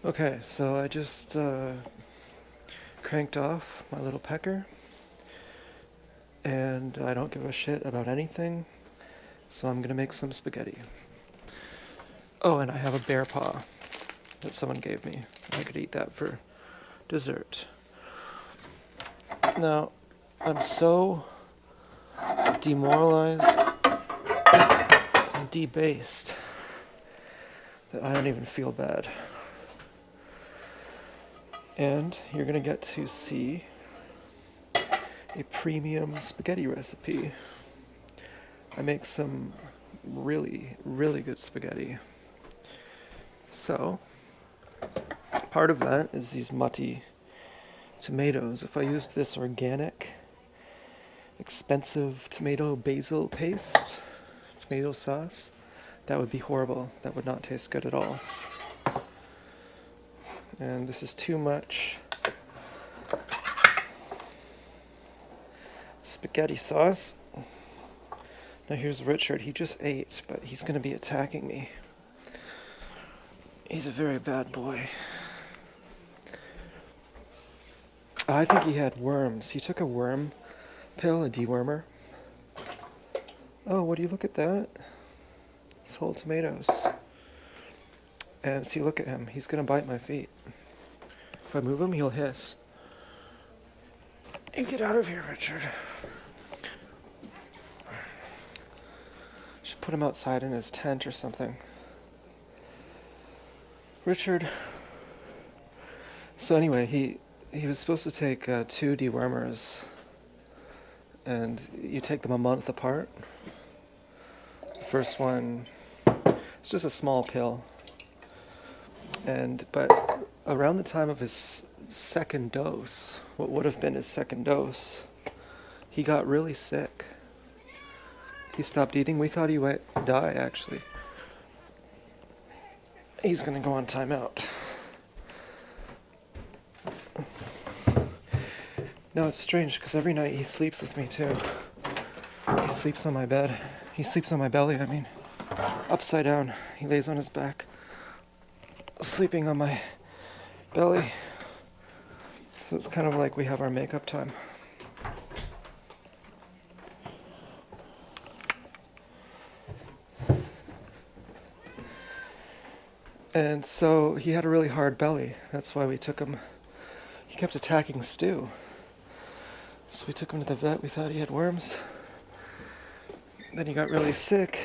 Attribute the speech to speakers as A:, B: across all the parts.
A: Okay, so I just cranked off my little pecker, and I don't give a shit about anything, so I'm gonna make some spaghetti. Oh, and I have a bear paw that someone gave me. I could eat that for dessert. Now, I'm so demoralized and debased that I don't even feel bad. And you're gonna get to see a premium spaghetti recipe. I make some really, really good spaghetti. So, part of that is these Mutty tomatoes. If I used this organic, expensive tomato basil paste, tomato sauce, that would be horrible. That would not taste good at all. And this is too much spaghetti sauce. Now here's Richard. He just ate, but he's going to be attacking me. He's a very bad boy. I think he had worms. He took a worm pill, a dewormer. Oh, would you look at that? It's whole tomatoes. And see, look at him. He's going to bite my feet. If I move him, he'll hiss. You get out of here, Richard. Should put him outside in his tent or something. Richard. So anyway, he was supposed to take 2 dewormers, and you take them a month apart. The first one, it's just a small pill, but around the time of his second dose, what would have been his second dose, he got really sick. He stopped eating. We thought he might die, actually. He's gonna go on timeout. No, it's strange, because every night he sleeps with me, too. He sleeps on my bed. He sleeps on my belly, I mean. Upside down. He lays on his back, sleeping on my belly. So it's kind of like we have our makeup time. And so he had a really hard belly. That's why we took him. He kept attacking Stu. So we took him to the vet. We thought he had worms. Then he got really sick.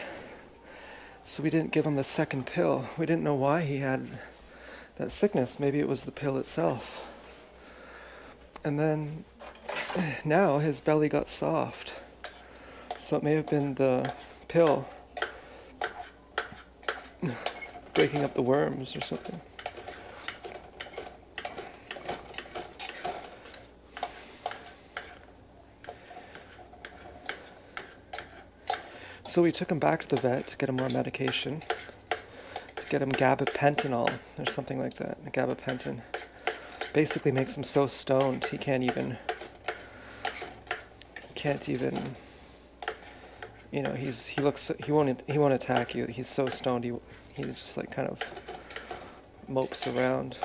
A: So we didn't give him the second pill. We didn't know why he had that sickness. Maybe it was the pill itself. And then now his belly got soft. So it may have been the pill breaking up the worms or something. So we took him back to the vet to get him more medication, to get him gabapentinol or something like that. Gabapentin basically makes him so stoned he can't even, you know, he won't attack you. He's so stoned he just like kind of mopes around.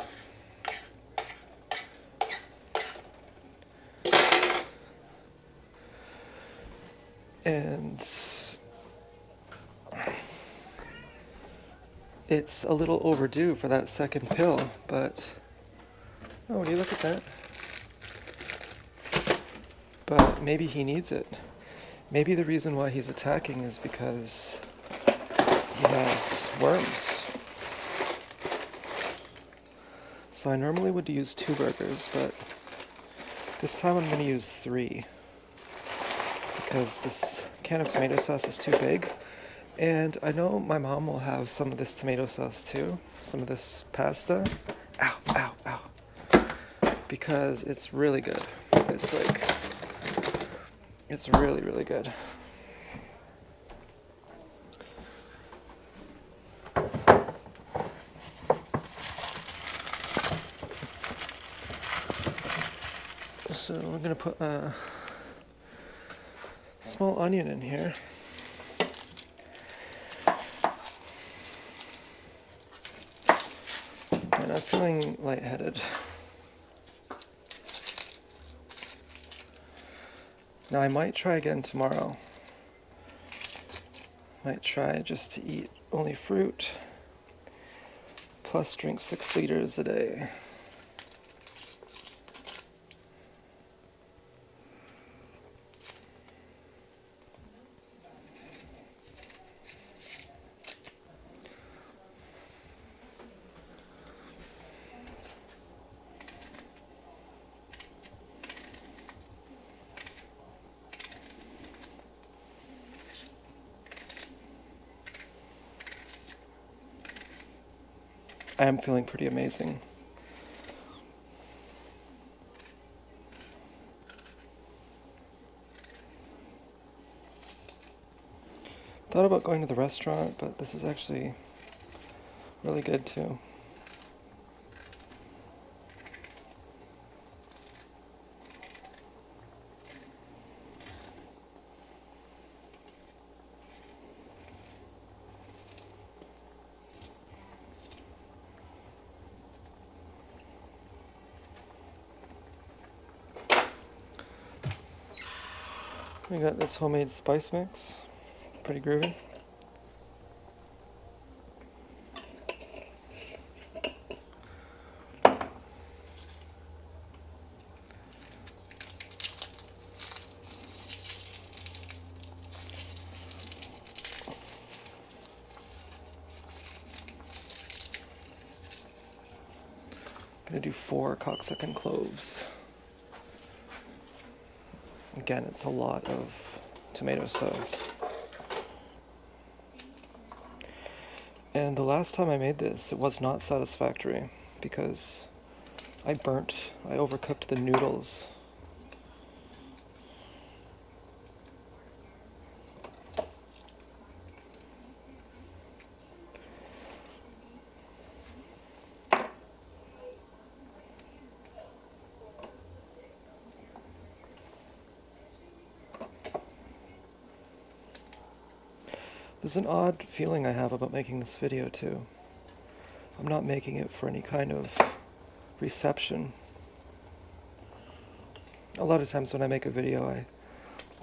A: And it's a little overdue for that second pill, but oh, would you look at that? But maybe he needs it. Maybe the reason why he's attacking is because he has worms. So I normally would use 2 burgers, but this time I'm going to use 3. Because this can of tomato sauce is too big. And I know my mom will have some of this tomato sauce too. Some of this pasta. Ow, ow, ow. Because it's really good. It's really, really good. So we're going to put a small onion in here. And And I'm feeling lightheaded. Now I might try again tomorrow. Might try just to eat only fruit, plus drink 6 liters a day. I am feeling pretty amazing. Thought about going to the restaurant, but this is actually really good too. We got this homemade spice mix, pretty groovy. Gonna do 4 cocksucking cloves. Again, it's a lot of tomato sauce. And the last time I made this, it was not satisfactory because I overcooked the noodles. There's an odd feeling I have about making this video too. I'm not making it for any kind of reception. A lot of times when I make a video, I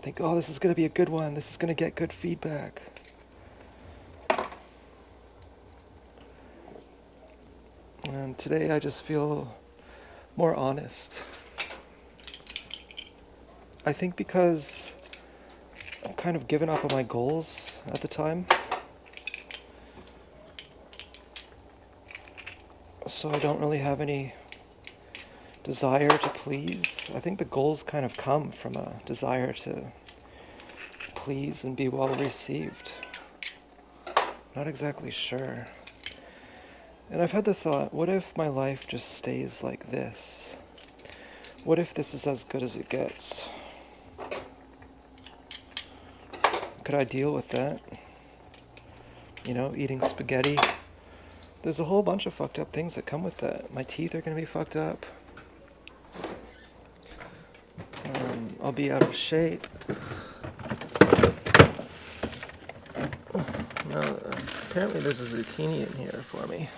A: think, oh, this is going to be a good one, this is going to get good feedback. And today I just feel more honest. I think because I've kind of given up on my goals at the time. So I don't really have any desire to please. I think the goals kind of come from a desire to please and be well received. Not exactly sure. And I've had the thought, what if my life just stays like this? What if this is as good as it gets? Could I deal with that? You know, eating spaghetti. There's a whole bunch of fucked up things that come with that. My teeth are going to be fucked up. I'll be out of shape. Now, apparently there's a zucchini in here for me.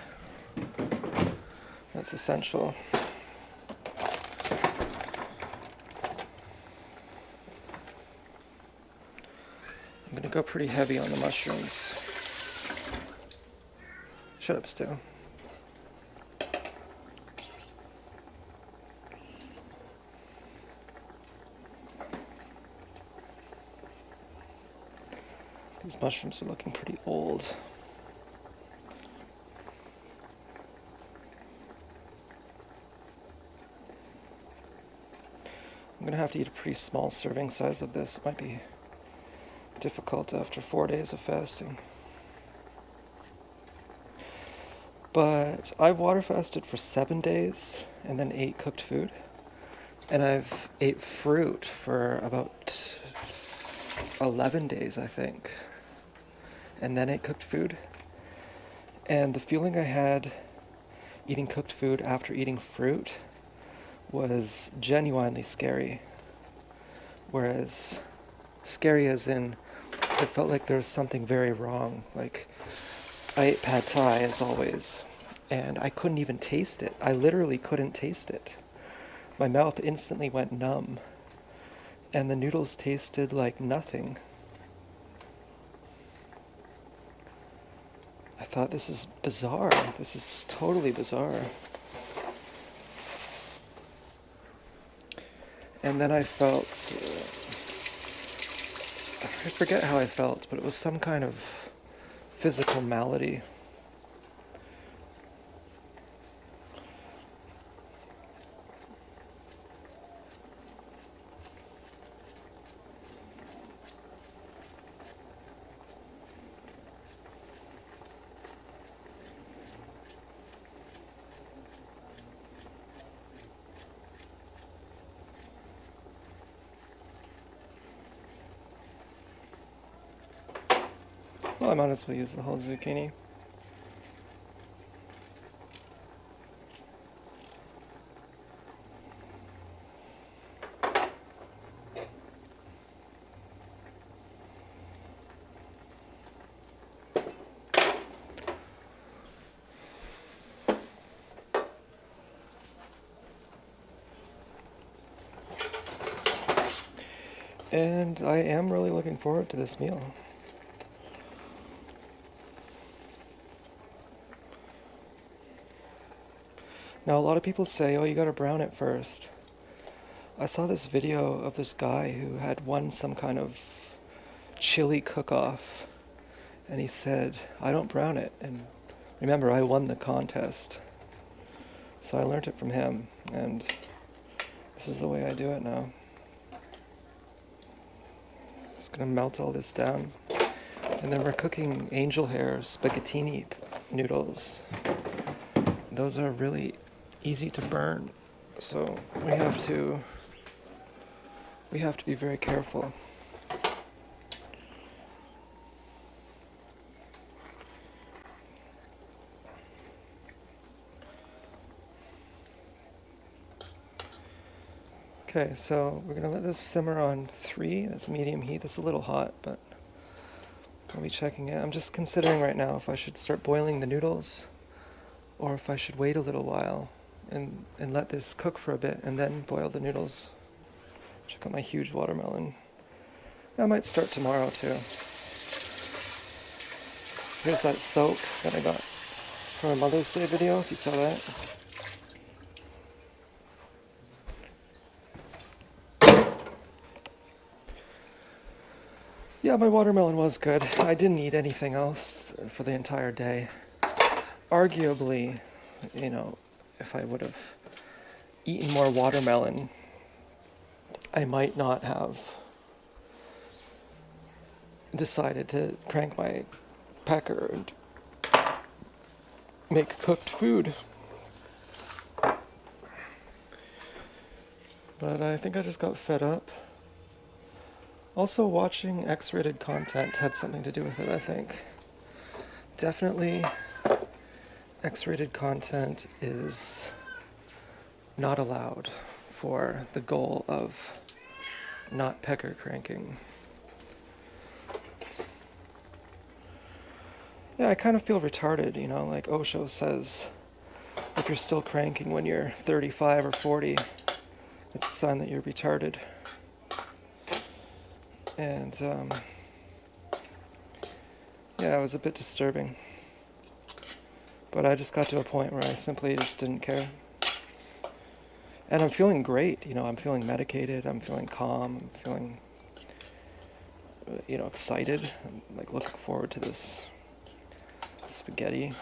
A: That's essential. I'm going to go pretty heavy on the mushrooms. Shut up, Stu. These mushrooms are looking pretty old. I'm going to have to eat a pretty small serving size of this. It might be difficult after 4 days of fasting. But I've water fasted for 7 days and then ate cooked food. And I've ate fruit for about 11 days, I think. And then ate cooked food. And the feeling I had eating cooked food after eating fruit was genuinely scary. Whereas scary as in, it felt like there was something very wrong. Like, I ate pad thai as always, and I couldn't even taste it. I literally couldn't taste it. My mouth instantly went numb, and the noodles tasted like nothing. I thought, this is bizarre. This is totally bizarre. And then I felt, I forget how I felt, but it was some kind of physical malady. Well, I might as well use the whole zucchini. And I am really looking forward to this meal. Now, a lot of people say, oh, you gotta brown it first. I saw this video of this guy who had won some kind of chili cook-off, and he said, I don't brown it. And remember, I won the contest. So I learned it from him, and this is the way I do it now. Just gonna melt all this down. And then we're cooking angel hair spaghettini noodles. Those are really easy to burn, so we have to be very careful. Okay, so we're gonna let this simmer on 3. That's medium heat. That's a little hot, but I'll be checking it. I'm just considering right now if I should start boiling the noodles or if I should wait a little while and let this cook for a bit and then boil the noodles. Check out my huge watermelon. I might start tomorrow too. Here's that soak that I got from a Mother's Day video, if you saw that. Yeah, my watermelon was good. I didn't eat anything else for the entire day. Arguably, you know, if I would have eaten more watermelon, I might not have decided to crank my pecker and make cooked food. But I think I just got fed up. Also, watching X-rated content had something to do with it, I think. Definitely, X-rated content is not allowed for the goal of not pecker cranking. Yeah, I kind of feel retarded, you know, like Osho says, if you're still cranking when you're 35 or 40, it's a sign that you're retarded. And, yeah, it was a bit disturbing. But I just got to a point where I simply just didn't care. And I'm feeling great, you know, I'm feeling medicated, I'm feeling calm, I'm feeling, you know, excited. I'm, like, looking forward to this spaghetti.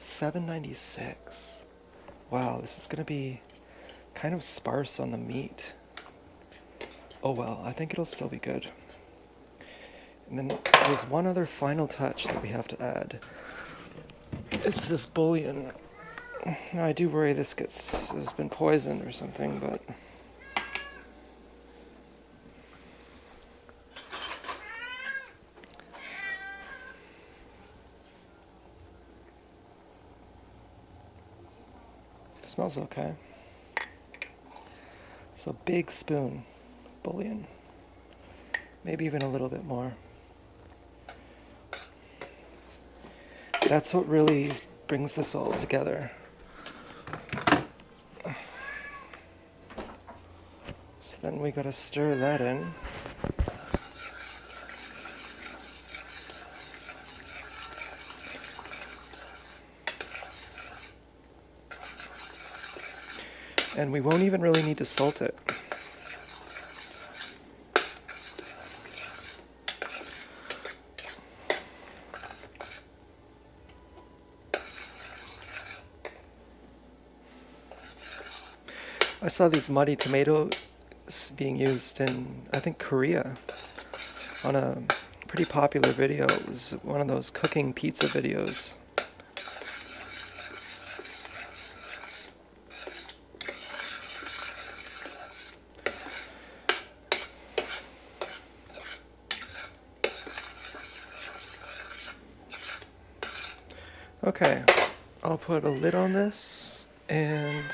A: $7.96. Wow, this is gonna be kind of sparse on the meat. Oh well, I think it'll still be good. And then there's one other final touch that we have to add. It's this bouillon. Now I do worry this has been poisoned or something, but it smells okay. So big spoon bouillon. Maybe even a little bit more. That's what really brings this all together. So then we gotta stir that in. And we won't even really need to salt it. I saw these muddy tomatoes being used in, I think, Korea on a pretty popular video. It was one of those cooking pizza videos. Okay, I'll put a lid on this and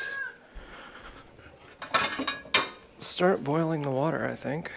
A: start boiling the water, I think.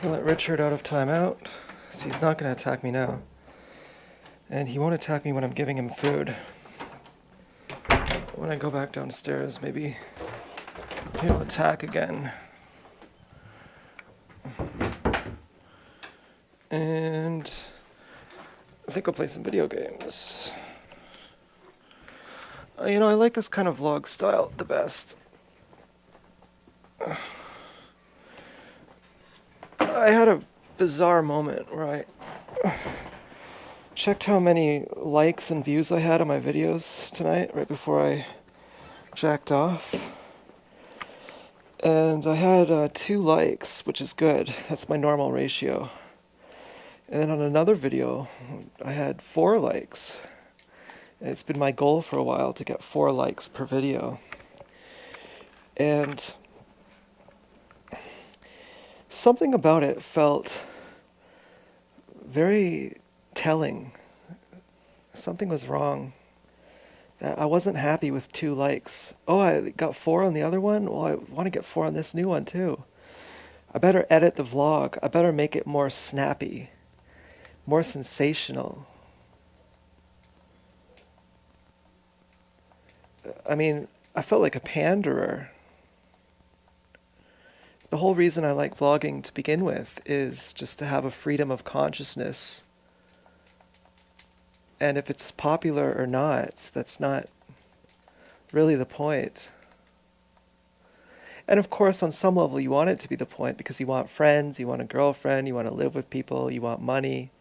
A: Gonna let Richard out of timeout, so he's not gonna attack me now. And he won't attack me when I'm giving him food. When I go back downstairs, maybe he'll attack again. And I think I'll play some video games. You know, I like this kind of vlog style the best. I had a bizarre moment where I checked how many likes and views I had on my videos tonight, right before I jacked off. And I had 2 likes, which is good. That's my normal ratio. And then on another video, I had 4 likes. And it's been my goal for a while to get 4 likes per video. And something about it felt very telling. Something was wrong. I wasn't happy with 2 likes. Oh, I got 4 on the other one? Well, I want to get 4 on this new one too. I better edit the vlog. I better make it more snappy, more sensational. I mean, I felt like a panderer. The whole reason I like vlogging to begin with is just to have a freedom of consciousness. And if it's popular or not, that's not really the point. And of course, on some level, you want it to be the point because you want friends, you want a girlfriend, you want to live with people, you want money,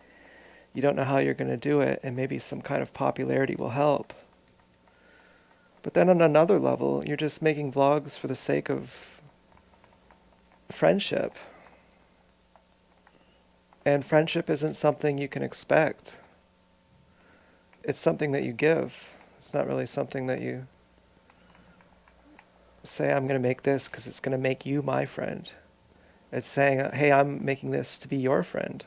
A: You don't know how you're going to do it, and maybe some kind of popularity will help. But then on another level, you're just making vlogs for the sake of friendship. And friendship isn't something you can expect. It's something that you give. It's not really something that you say, I'm going to make this because it's going to make you my friend. It's saying, hey, I'm making this to be your friend.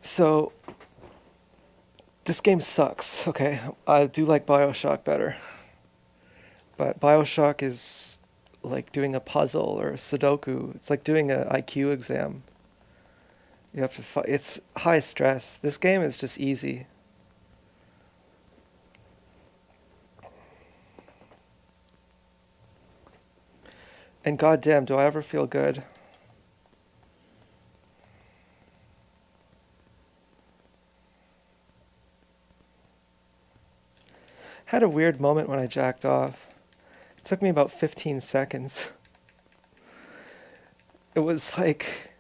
A: So, this game sucks, okay? I do like BioShock better. But BioShock is like doing a puzzle or a Sudoku. It's like doing an IQ exam. You have to fight. It's high stress. This game is just easy. And goddamn, do I ever feel good? Had a weird moment when I jacked off. It took me about 15 seconds. It was like,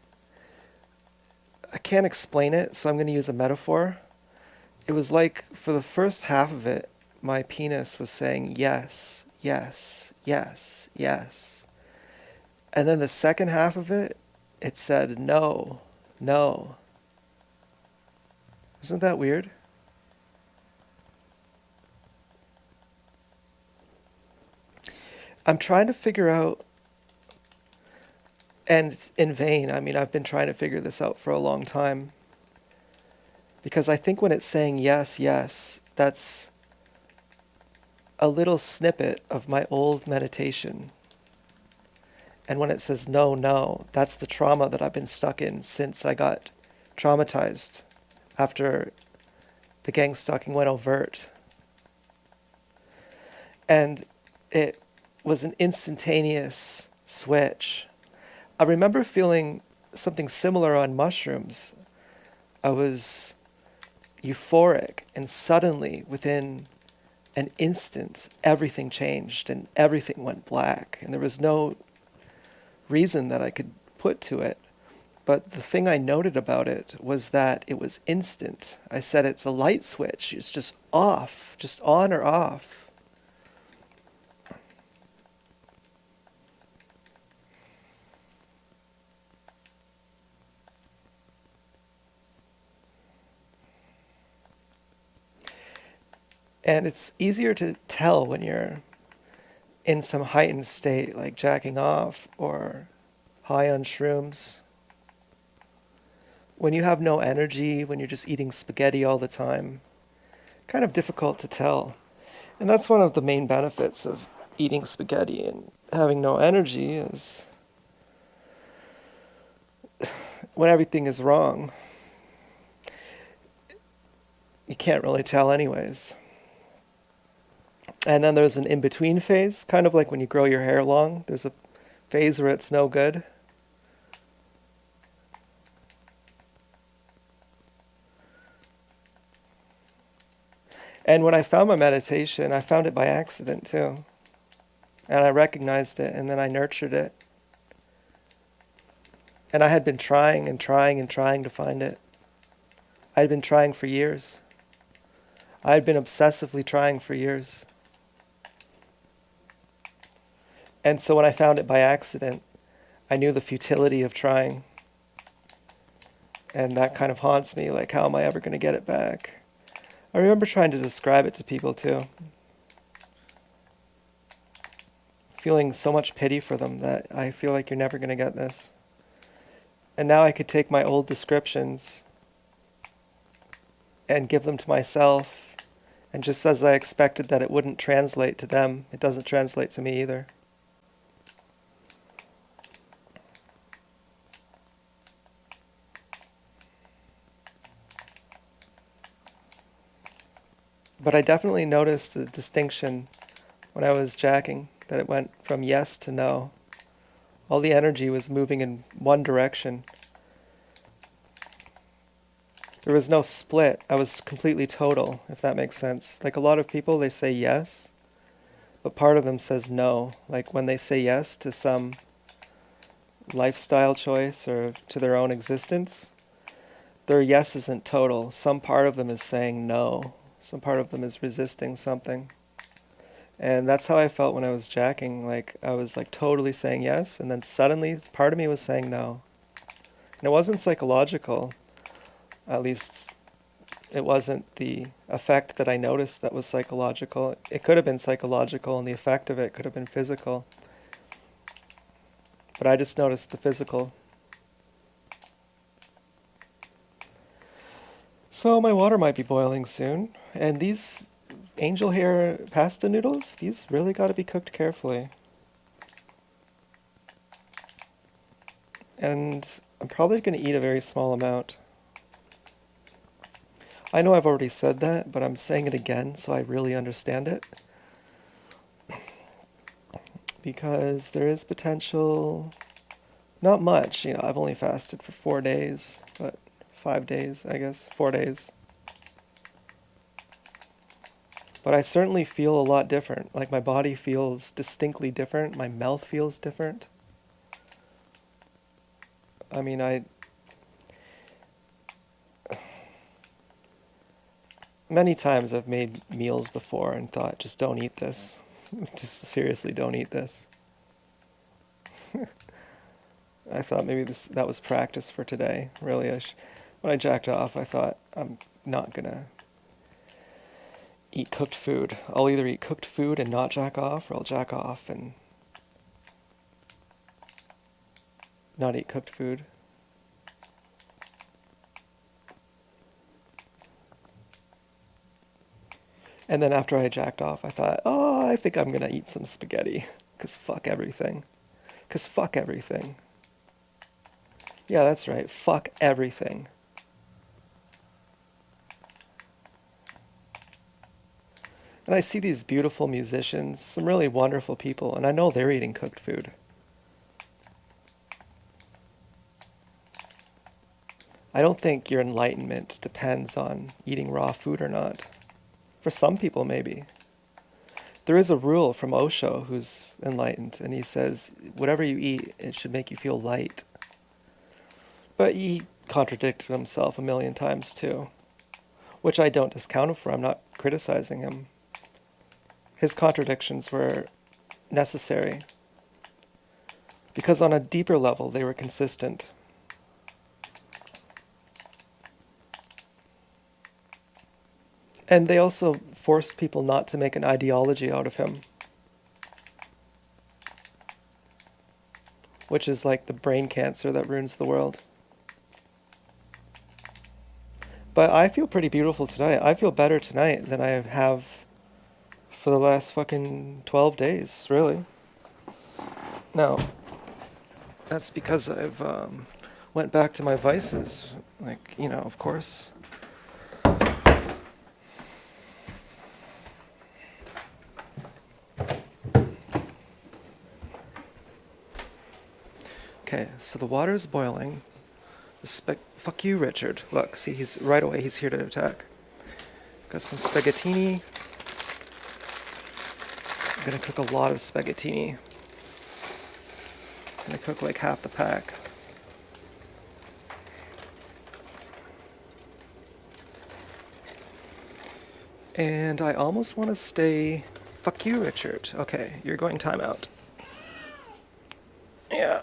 A: I can't explain it, so I'm going to use a metaphor. It was like, for the first half of it, my penis was saying yes, yes, yes, yes. And then the second half of it, it said no, no. Isn't that weird? I'm trying to figure out, and it's in vain. I mean, I've been trying to figure this out for a long time. Because I think when it's saying yes, yes, that's a little snippet of my old meditation. And when it says no, no, that's the trauma that I've been stuck in since I got traumatized after the gang stalking went overt. And it was an instantaneous switch. I remember feeling something similar on mushrooms. I was euphoric, and suddenly, within an instant, everything changed and everything went black. And there was no reason that I could put to it. But the thing I noted about it was that it was instant. I said it's a light switch. It's just off, just on or off. And it's easier to tell when you're in some heightened state, like jacking off or high on shrooms. When you have no energy, when you're just eating spaghetti all the time, kind of difficult to tell. And that's one of the main benefits of eating spaghetti and having no energy is when everything is wrong, you can't really tell anyways. And then there's an in-between phase, kind of like when you grow your hair long. There's a phase where it's no good. And when I found my meditation, I found it by accident too. And I recognized it, and then I nurtured it. And I had been trying and trying and trying to find it. I had been trying for years. I had been obsessively trying for years. And so when I found it by accident, I knew the futility of trying. And that kind of haunts me, like, how am I ever going to get it back? I remember trying to describe it to people too. Feeling so much pity for them that I feel like you're never going to get this. And now I could take my old descriptions and give them to myself. And just as I expected that it wouldn't translate to them, it doesn't translate to me either. But I definitely noticed the distinction when I was jacking, that it went from yes to no. All the energy was moving in one direction. There was no split. I was completely total, if that makes sense. Like a lot of people, they say yes, but part of them says no. Like when they say yes to some lifestyle choice or to their own existence, their yes isn't total. Some part of them is saying no. Some part of them is resisting something. And that's how I felt when I was jacking. Like I was like totally saying yes, and then suddenly part of me was saying no. And it wasn't psychological. At least it wasn't the effect that I noticed that was psychological. It could have been psychological, and the effect of it could have been physical. But I just noticed the physical. So my water might be boiling soon, and these angel hair pasta noodles, these really got to be cooked carefully. And I'm probably going to eat a very small amount. I know I've already said that, but I'm saying it again so I really understand it. Because there is potential, not much, I've only fasted for 4 days, but 5 days, I guess, 4 days. But I certainly feel a lot different. Like my body feels distinctly different, my mouth feels different. I mean, many times I've made meals before and thought, just don't eat this. Just seriously, don't eat this. I thought maybe that was practice for today. Really, when I jacked off, I thought I'm not gonna eat cooked food. I'll either eat cooked food and not jack off, or I'll jack off and not eat cooked food. And then after I jacked off, I thought, oh, I think I'm gonna eat some spaghetti. 'Cause fuck everything. 'Cause fuck everything. Yeah, that's right. Fuck everything. And I see these beautiful musicians, some really wonderful people, and I know they're eating cooked food. I don't think your enlightenment depends on eating raw food or not. For some people, maybe. There is a rule from Osho, who's enlightened, and he says, whatever you eat, it should make you feel light. But he contradicted himself a million times too, which I don't discount him for. I'm not criticizing him. His contradictions were necessary because on a deeper level they were consistent. And they also forced people not to make an ideology out of him, which is like the brain cancer that ruins the world. But I feel pretty beautiful tonight. I feel better tonight than I have for the last fucking 12 days, really. Now, that's because I've went back to my vices. Like, of course. Okay, so the water's boiling. Fuck you, Richard. Look, see, he's right away. He's here to attack. Got some spaghettini. I'm gonna cook a lot of spaghettini. I'm gonna cook like half the pack. And I almost want to stay. Fuck you, Richard. Okay, you're going timeout. Yeah.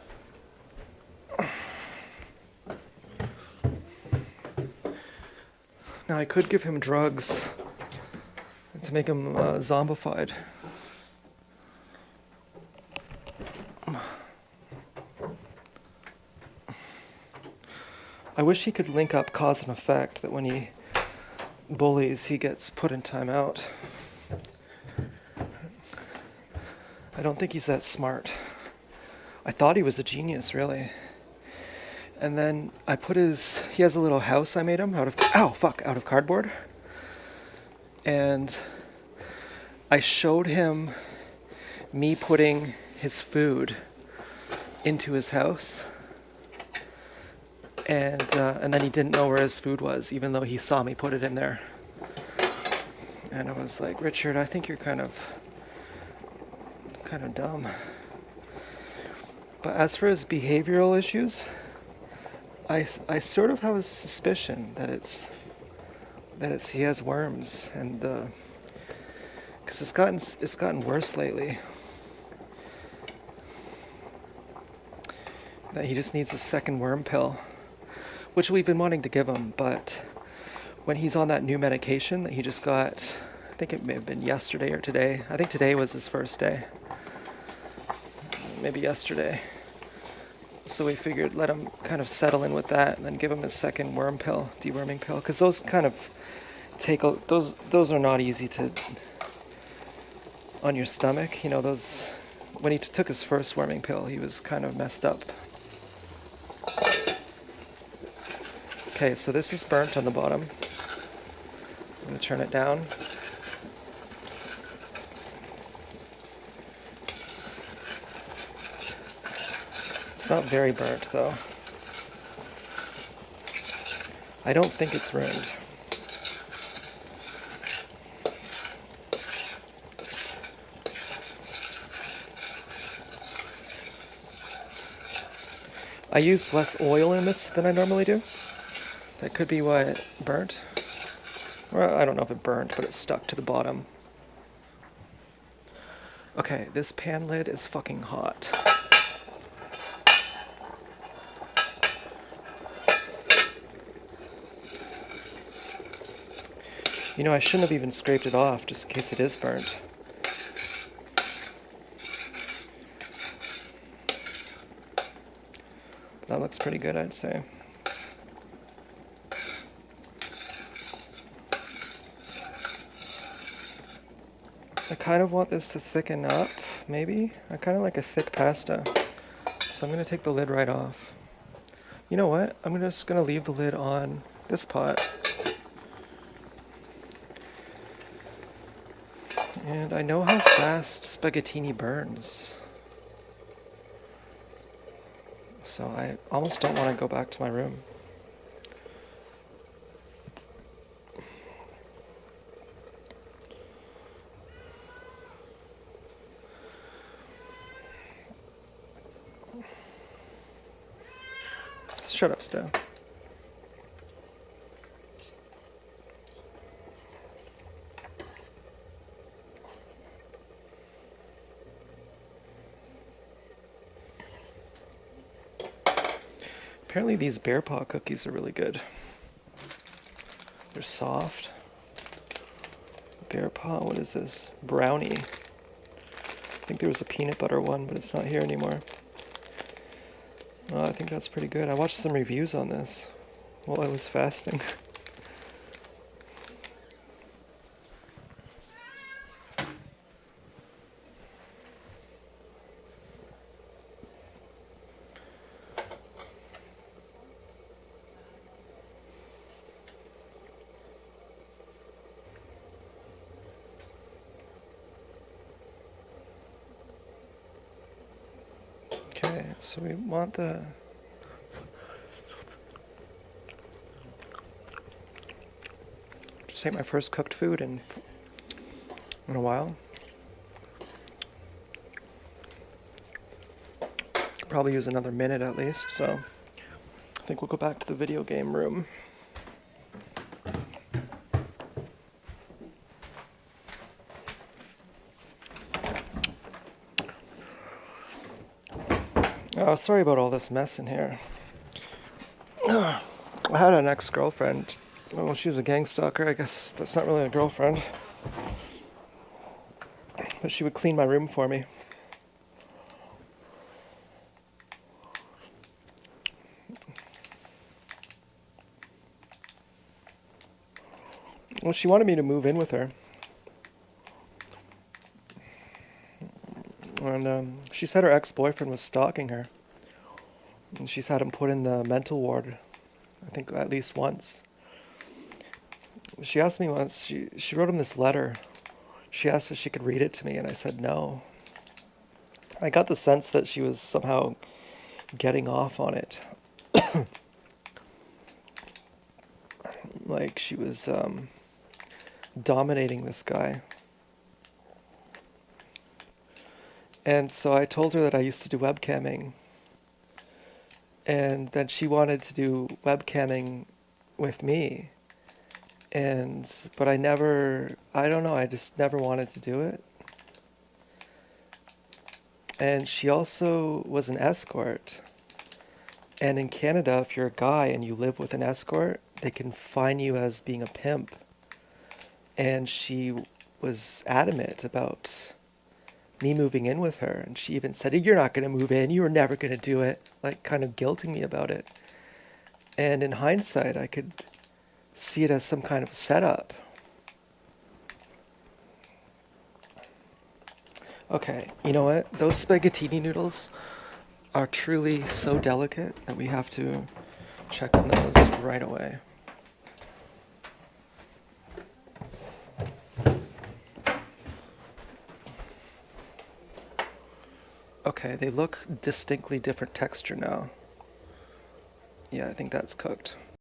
A: Now I could give him drugs to make him zombified. I wish he could link up cause and effect, that when he bullies, he gets put in timeout. I don't think he's that smart. I thought he was a genius, really. And then I put he has a little house I made him out of cardboard. And I showed him me putting his food into his house. And then he didn't know where his food was, even though he saw me put it in there. And I was like, Richard, I think you're kind of dumb. But as for his behavioral issues, I sort of have a suspicion that it's he has worms, and because it's gotten worse lately. That he just needs a second worm pill, which we've been wanting to give him, but when he's on that new medication that he just got, I think it may have been yesterday or today. I think today was his first day. Maybe yesterday. So we figured let him kind of settle in with that and then give him his second worm pill, deworming pill, because those kind of those are not easy to on your stomach. You know, those when he took his first worming pill, he was kind of messed up. Okay, so this is burnt on the bottom. I'm going to turn it down. It's not very burnt though. I don't think it's ruined. I used less oil in this than I normally do. That could be why it burnt. Well, I don't know if it burnt, but it stuck to the bottom. Okay, this pan lid is fucking hot. You know, I shouldn't have even scraped it off, just in case it is burnt. That looks pretty good, I'd say. I kind of want this to thicken up, maybe. I kind of like a thick pasta. So I'm going to take the lid right off. You know what? I'm just going to leave the lid on this pot. And I know how fast spaghettini burns. So I almost don't want to go back to my room. Shut up, Sto. Apparently these bear paw cookies are really good. They're soft. Bear paw, what is this? Brownie. I think there was a peanut butter one, but it's not here anymore. Oh, I think that's pretty good. I watched some reviews on this while I was fasting. Okay, so we want the... Just ate my first cooked food in a while. Could probably use another minute at least, so I think we'll go back to the video game room. Oh, sorry about all this mess in here. I had an ex-girlfriend. Well, she was a gang stalker. I guess that's not really a girlfriend. But she would clean my room for me. Well, she wanted me to move in with her. And she said her ex-boyfriend was stalking her. And she's had him put in the mental ward, I think at least once. She asked me once, she wrote him this letter. She asked if she could read it to me, and I said no. I got the sense that she was somehow getting off on it. Like she was dominating this guy. And so I told her that I used to do webcamming, And then she wanted to do webcamming with me. But I don't know, I just never wanted to do it. And she also was an escort. And in Canada, if you're a guy and you live with an escort, they can fine you as being a pimp. And she was adamant about me moving in with her. And she even said, "You're not going to move in. You were never going to do it." Like, kind of guilting me about it. And in hindsight, I could see it as some kind of setup. Okay, you know what? Those spaghettini noodles are truly so delicate that we have to check on those right away. Okay, they look distinctly different texture now. Yeah, I think that's cooked.